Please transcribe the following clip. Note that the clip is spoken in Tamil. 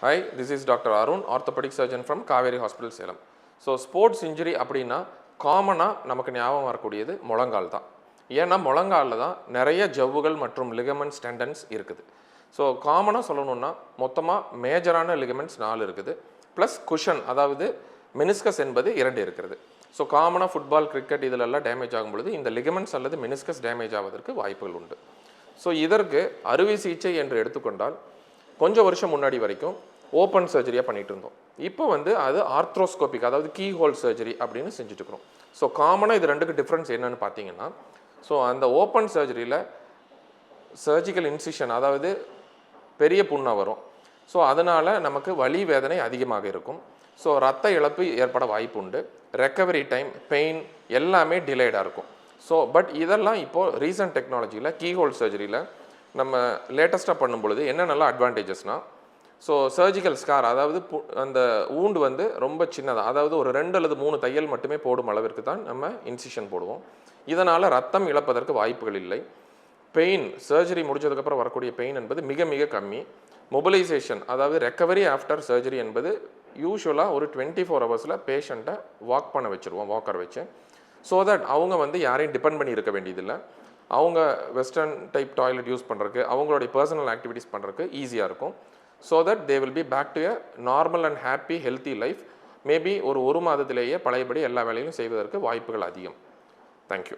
Hi, this is Dr. Arun, orthopedic surgeon from Kaveri Hospital, Salem. So, sports injury அப்படின்னா காமனாக நமக்கு ஞாபகம் வரக்கூடியது முழங்கால் தான். ஏன்னா முழங்காலில் தான் நிறைய ஜவ்வுகள் மற்றும் லிகமெண்ட்ஸ் டெண்டன்ஸ் இருக்குது. ஸோ காமனாக சொல்லணுன்னா மொத்தமாக மேஜரான லிகமெண்ட்ஸ் 4 இருக்குது. ப்ளஸ் குஷன், அதாவது மெனிஸ்கஸ் என்பது 2 இருக்கிறது. ஸோ காமனாக ஃபுட்பால், கிரிக்கெட் இதிலெல்லாம் டேமேஜ் ஆகும் பொழுது இந்த லிகமெண்ட்ஸ் அல்லது மெனிஸ்கஸ் டேமேஜ் ஆவதற்கு வாய்ப்புகள் உண்டு. ஸோ இதற்கு அறுவை சிகிச்சை என்று எடுத்துக்கொண்டால் கொஞ்சம் வருஷம் முன்னாடி வரைக்கும் ஓப்பன் சர்ஜரியாக பண்ணிகிட்டு இருந்தோம். இப்போ அது ஆர்த்ரோஸ்கோபிக், அதாவது கீ ஹோல் சர்ஜரி அப்படின்னு செஞ்சுட்டுருக்கிறோம். ஸோ காமனாக இது ரெண்டுக்கு டிஃப்ரென்ஸ் என்னென்னு பார்த்தீங்கன்னா, ஸோ அந்த ஓப்பன் சர்ஜரியில் சர்ஜிக்கல் இன்சிஷன், அதாவது பெரிய புண்ணாக வரும். ஸோ அதனால் நமக்கு வலி வேதனை அதிகமாக இருக்கும். ஸோ ரத்த இழப்பு ஏற்பட வாய்ப்பு உண்டு. ரெக்கவரி டைம், பெயின் எல்லாமே டிலேடாக இருக்கும். ஸோ பட் இதெல்லாம் இப்போது ரீசன்ட் டெக்னாலஜியில் கீஹோல் சர்ஜரியில் நம்ம லேட்டஸ்ட்டாக பண்ணும் பொழுது என்னென்னலாம் அட்வான்டேஜஸ்னால், ஸோ சர்ஜிக்கல் ஸ்கார், அதாவது அந்த ஊண்டு ரொம்ப சின்னதாக, அதாவது ஒரு 2 அல்லது 3 தையல் மட்டுமே போடும் அளவிற்கு தான் நம்ம இன்சிஷன் போடுவோம். இதனால் ரத்தம் இழப்பதற்கு வாய்ப்புகள் இல்லை. பெயின், சர்ஜரி முடிஞ்சதுக்கப்புறம் வரக்கூடிய பெயின் என்பது மிக மிக கம்மி. மொபிலைசேஷன், அதாவது ரெக்கவரி ஆஃப்டர் சர்ஜரி என்பது யூஸ்வலாக ஒரு 24 ஹவர்ஸில் பேஷண்ட்டை வாக் பண்ண வச்சுருவோம், வாக்கர் வச்சு. ஸோ தட் அவங்க யாரையும் டிபெண்ட் பண்ணி இருக்க வேண்டியதில்லை. அவங்க வெஸ்டர்ன் டைப் டாய்லெட் யூஸ் பண்ணுறதுக்கு, அவங்களுடைய பர்சனல் ஆக்டிவிட்டீஸ் பண்ணுறதுக்கு ஈஸியாக இருக்கும். So that they will be back to a normal and happy healthy life. Maybe ஒரு மாதத்திலேயே பழையபடி எல்லா வேலையும் செய்வதற்கு வாய்ப்புகள் அதிகம். தேங்க்யூ.